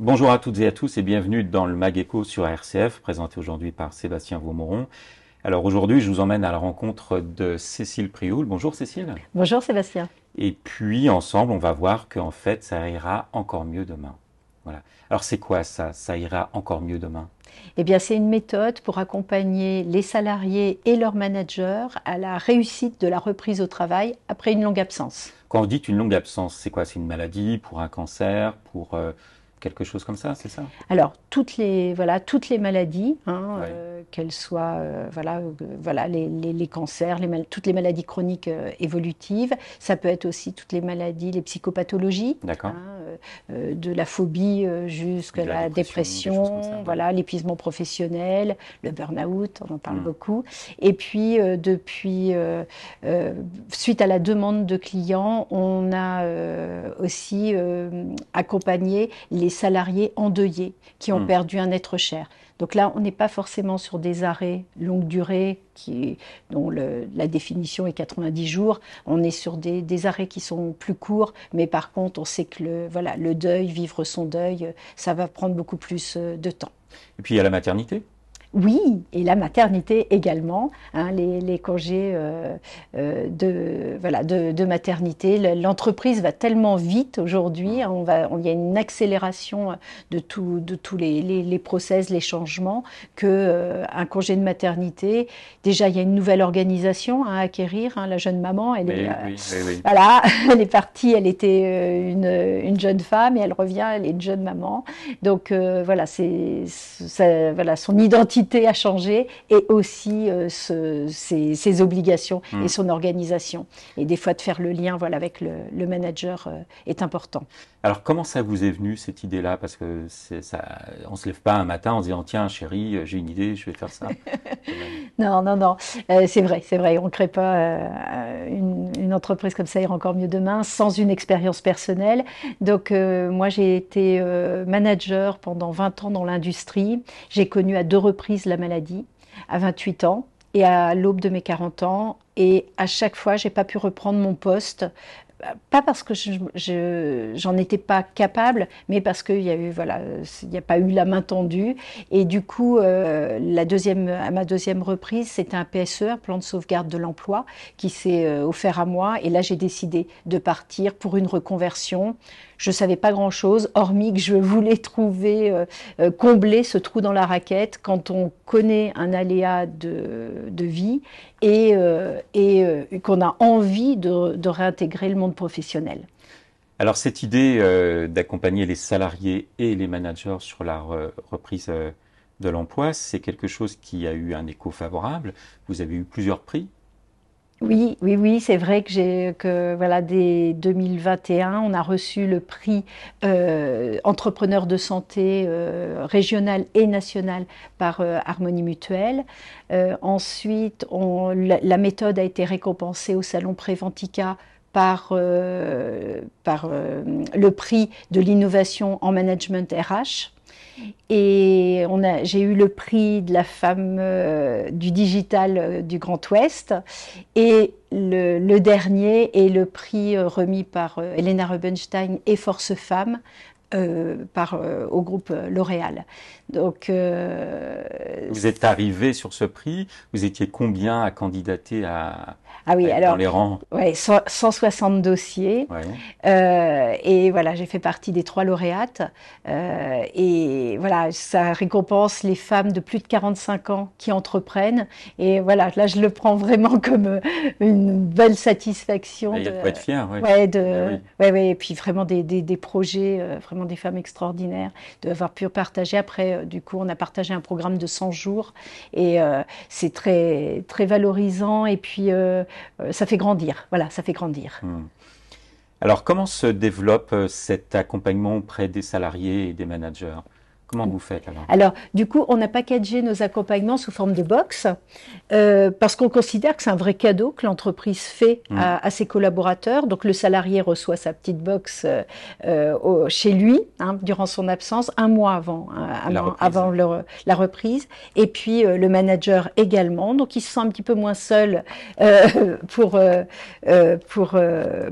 Bonjour à toutes et à tous et bienvenue dans le Mag Echo sur RCF, présenté aujourd'hui par Sébastien Vaumoron. Alors aujourd'hui, je vous emmène à la rencontre de Cécile Prioul. Bonjour Cécile. Bonjour Sébastien. Et puis ensemble, on va voir qu'en fait, ça ira encore mieux demain. Voilà. Alors c'est quoi ça? Ça ira encore mieux demain? Eh bien, c'est une méthode pour accompagner les salariés et leurs managers à la réussite de la reprise au travail après une longue absence. Quand vous dites une longue absence, c'est quoi? C'est une maladie, pour un cancer, pour quelque chose comme ça, c'est ça? Alors, toutes les maladies, Oui. qu'elles soient les cancers, toutes les maladies chroniques évolutives, ça peut être aussi toutes les maladies, les psychopathologies, D'accord. de la phobie jusqu'à De la la dépression, des choses comme ça. dépression, Oui. voilà, l'épuisement professionnel, le burn-out, on en parle Hmm. beaucoup. Et puis, suite à la demande de clients, on a aussi accompagné les salariés endeuillés qui ont Hmm. perdu un être cher. Donc là, on n'est pas forcément sur des arrêts longue durée dont la définition est 90 jours. On est sur des arrêts qui sont plus courts, mais par contre, on sait que le deuil, vivre son deuil, ça va prendre beaucoup plus de temps. Et puis il y a la maternité. Oui, et la maternité également, les congés de maternité. L'entreprise va tellement vite aujourd'hui, Hmm. il y a une accélération de tous les process, les changements, que un congé de maternité, déjà il y a une nouvelle organisation à acquérir. La jeune maman, Oui, oui, oui, oui. voilà, elle est partie, elle était une jeune femme et elle revient, elle est une jeune maman. Donc voilà, son identité a changé et aussi ses obligations et Hmm. son organisation. Et des fois, de faire le lien avec le manager est important. Alors, comment ça vous est venu cette idée-là? Parce que ça, on se lève pas un matin en se disant, tiens, chérie, j'ai une idée, je vais faire ça. Quand même. Non, non, non, c'est vrai. On ne crée pas une entreprise comme ça ira encore mieux demain sans une expérience personnelle. Donc, moi, j'ai été manager pendant 20 ans dans l'industrie. J'ai connu à 2 reprises la maladie, à 28 ans et à l'aube de mes 40 ans. Et à chaque fois, j'ai pas pu reprendre mon poste. Pas parce que j'en étais pas capable, mais parce qu'il y a eu, voilà, il n'y a pas eu la main tendue. Et du coup, à ma deuxième reprise, c'était un PSE, un plan de sauvegarde de l'emploi, qui s'est offert à moi. Et là, j'ai décidé de partir pour une reconversion. Je savais pas grand-chose, hormis que je voulais combler ce trou dans la raquette quand on connaît un aléa de vie et qu'on a envie de réintégrer le monde professionnel. Alors, cette idée d'accompagner les salariés et les managers sur la reprise de l'emploi, c'est quelque chose qui a eu un écho favorable. Vous avez eu plusieurs prix. Oui, oui, oui, c'est vrai voilà, dès 2021, on a reçu le prix entrepreneur de santé régional et national par Harmonie Mutuelle. Ensuite, la méthode a été récompensée au Salon Préventica par le prix de l'innovation en management RH. Et j'ai eu le prix de la femme du digital du Grand Ouest. Et le dernier est le prix remis par Helena Rubinstein et Force Femmes au groupe L'Oréal. Donc, Vous êtes arrivé sur ce prix. Vous étiez combien à candidater ah à oui, être dans alors, les rangs? ouais, 160 dossiers. Ouais. Et voilà, j'ai fait partie des 3 lauréates. Et voilà, ça récompense les femmes de plus de 45 ans qui entreprennent. Et voilà, là, je le prends vraiment comme une belle satisfaction Il y a de quoi être fier, oui. Ben oui. ouais, et puis vraiment des projets, vraiment des femmes extraordinaires, d'avoir pu partager. Après, du coup, on a partagé un programme de 100 jours et c'est très, très valorisant. Et puis, ça fait grandir. Voilà, ça fait grandir. Hmm. Alors, comment se développe cet accompagnement auprès des salariés et des managers? Comment vous faites alors? Alors, du coup, on a packagé nos accompagnements sous forme de box parce qu'on considère que c'est un vrai cadeau que l'entreprise fait Hmm. à ses collaborateurs. Donc, le salarié reçoit sa petite box chez lui durant son absence, un mois avant, La reprise. avant la reprise. Et puis, le manager également. Donc, il se sent un petit peu moins seul pour, Accompagner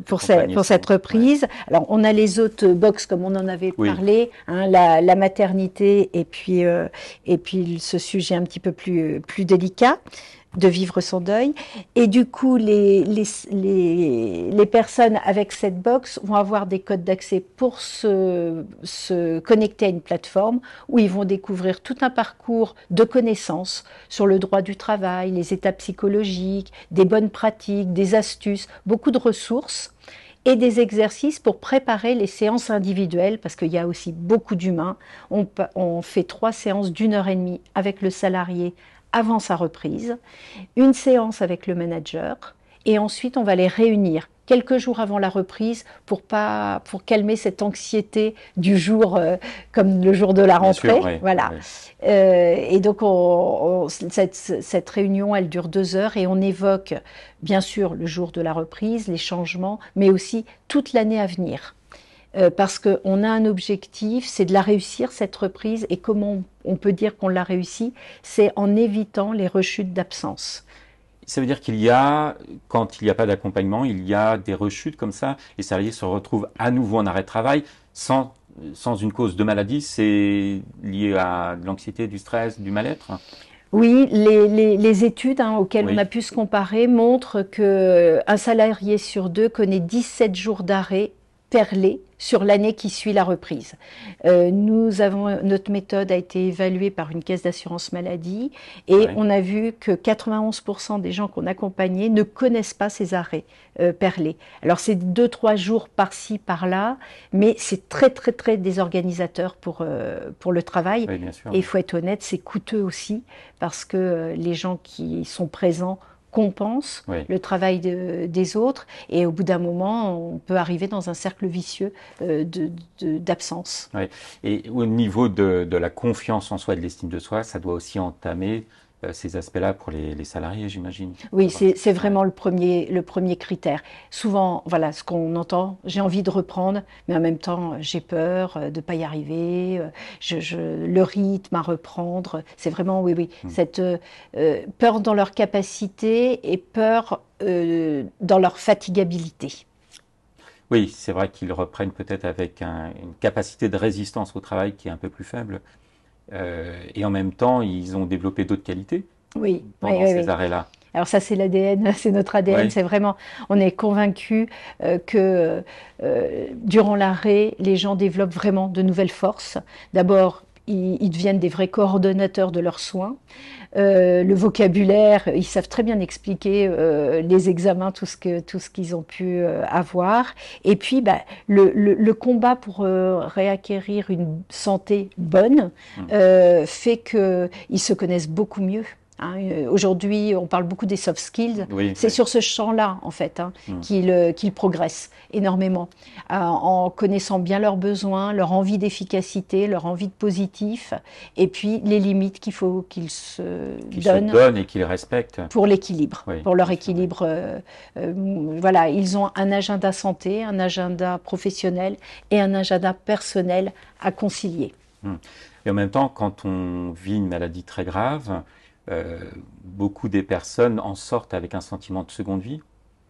pour cette son... Ouais. reprise. Alors, on a les autres box, comme on en avait Oui, parlé, la maternité et puis ce sujet un petit peu plus délicat de vivre son deuil. Et du coup, les personnes avec cette box vont avoir des codes d'accès pour se connecter à une plateforme où ils vont découvrir tout un parcours de connaissances sur le droit du travail, les étapes psychologiques, des bonnes pratiques, des astuces, beaucoup de ressources et des exercices pour préparer les séances individuelles, parce qu'il y a aussi beaucoup d'humains. On fait 3 séances d'1 h 30 avec le salarié avant sa reprise, une séance avec le manager, et ensuite on va les réunir quelques jours avant la reprise pour calmer cette anxiété du jour, comme le jour de la bien sûr, rentrée. oui. Voilà. Oui. Et donc, cette réunion, elle dure 2 heures et on évoque, bien sûr, le jour de la reprise, les changements, mais aussi toute l'année à venir. Parce qu'on a un objectif, c'est de la réussir, cette reprise, et comment on peut dire qu'on l'a réussi, c'est en évitant les rechutes d'absence. Ça veut dire qu'il y a, quand il n'y a pas d'accompagnement, il y a des rechutes comme ça. Les salariés se retrouvent à nouveau en arrêt de travail sans une cause de maladie. C'est lié à de l'anxiété, du stress, du mal-être. Oui, les études auxquelles on Oui, a pu se comparer montrent qu'un salarié sur 2 connaît 17 jours d'arrêt perlés sur l'année qui suit la reprise. Notre méthode a été évaluée par une caisse d'assurance maladie et oui, on a vu que 91% des gens qu'on accompagnait ne connaissent pas ces arrêts perlés. Alors c'est 2, 3 jours par-ci, par-là, mais c'est très très très désorganisateur pour le travail. oui, bien sûr. Et Oui. il faut être honnête, c'est coûteux aussi parce que les gens qui sont présents compensent Oui. le travail des autres et au bout d'un moment, on peut arriver dans un cercle vicieux d'absence. Oui. Et au niveau de la confiance en soi et de l'estime de soi, ça doit aussi entamer ces aspects-là pour les salariés, j'imagine. Oui, Savoir c'est ouais. vraiment le premier critère. Souvent, voilà, ce qu'on entend, j'ai envie de reprendre, mais en même temps, j'ai peur de ne pas y arriver, le rythme à reprendre. C'est vraiment, oui, oui, Hmm. cette peur dans leur capacité et peur dans leur fatigabilité. Oui, c'est vrai qu'ils reprennent peut-être avec une capacité de résistance au travail qui est un peu plus faible. Et en même temps, ils ont développé d'autres qualités Oui, oui, pendant oui, ces oui. arrêts-là. Alors ça, c'est l'ADN, c'est notre ADN, Oui, c'est vraiment, on est convaincu que durant l'arrêt, les gens développent vraiment de nouvelles forces. D'abord, ils deviennent des vrais coordonnateurs de leurs soins. Le vocabulaire, ils savent très bien expliquer les examens, tout ce qu'ils ont pu avoir. Et puis, bah, le combat pour réacquérir une santé bonne hmm. fait qu'ils se connaissent beaucoup mieux. Aujourd'hui, on parle beaucoup des soft skills. Oui, C'est oui. sur ce champ-là, en fait, Hmm. qu'ils progressent énormément, en connaissant bien leurs besoins, leur envie d'efficacité, leur envie de positif, et puis les limites qu'il faut qu'ils se Qu'ils se donnent donnent et qu'ils respectent. pour l'équilibre, Oui, pour leur bien sûr, oui. équilibre. Voilà, ils ont un agenda santé, un agenda professionnel et un agenda personnel à concilier. Hmm. Et en même temps, quand on vit une maladie très grave, euh, beaucoup des personnes en sortent avec un sentiment de seconde vie,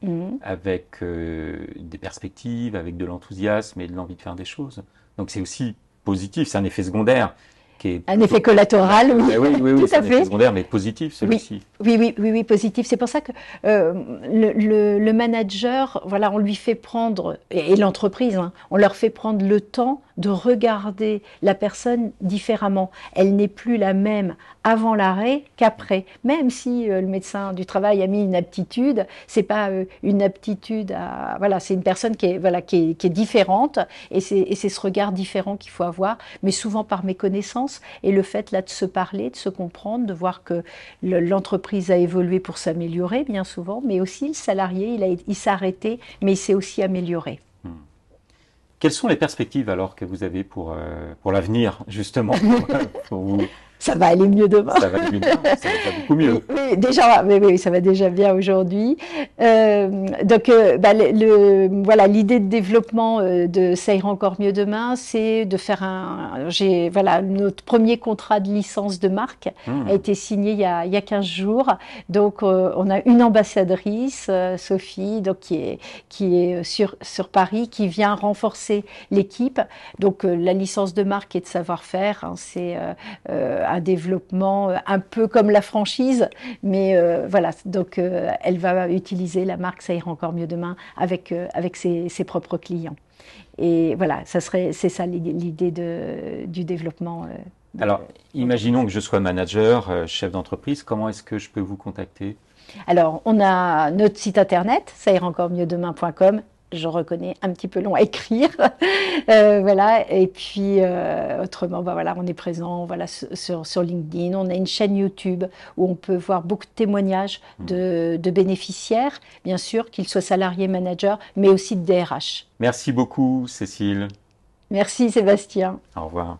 Mhm. avec des perspectives, avec de l'enthousiasme et de l'envie de faire des choses. Donc c'est aussi positif, c'est un effet secondaire qui est Un effet plutôt... collatéral, oui, Ben oui, oui, tout oui, c'est à un effet fait. secondaire, mais positif Oui, celui-ci. oui, oui, oui, oui, positif. C'est pour ça que le manager, voilà, on lui fait prendre, et l'entreprise, on leur fait prendre le temps de regarder la personne différemment. Elle n'est plus la même avant l'arrêt qu'après. Même si le médecin du travail a mis une aptitude, c'est pas une aptitude à, voilà, c'est une personne qui est, voilà, qui est différente, et c'est ce regard différent qu'il faut avoir, mais souvent par méconnaissance, et le fait là de se parler, de se comprendre, de voir que l'entreprise a évolué pour s'améliorer bien souvent, mais aussi le salarié, il s'est arrêté, mais il s'est aussi amélioré. Hmm. Quelles sont les perspectives alors que vous avez pour l'avenir, justement, pour vous? Ça va aller mieux demain. Ça va aller mieux, ça va beaucoup mieux. Oui, déjà, oui, ça va déjà bien aujourd'hui. Donc, voilà, l'idée de développement de Ça ira encore mieux demain, c'est de faire voilà, notre premier contrat de licence de marque a été signé il y a 15 jours. Donc, on a une ambassadrice, Sophie, donc qui est sur Paris, qui vient renforcer l'équipe. Donc, la licence de marque et de savoir-faire, hein, c'est un développement un peu comme la franchise, mais voilà, donc elle va utiliser la marque Ça ira encore mieux demain avec ses propres clients. Et voilà, c'est ça l'idée du développement. Alors, imaginons que je sois manager, chef d'entreprise, comment est-ce que je peux vous contacter? Alors, on a notre site internet, ça ira encore mieux demain.com. Je reconnais un petit peu long à écrire, voilà. Et puis autrement, bah voilà, on est présent, voilà, sur LinkedIn. On a une chaîne YouTube où on peut voir beaucoup de témoignages de bénéficiaires, bien sûr, qu'ils soient salariés, managers, mais aussi de DRH. Merci beaucoup, Cécile. Merci Sébastien. Au revoir.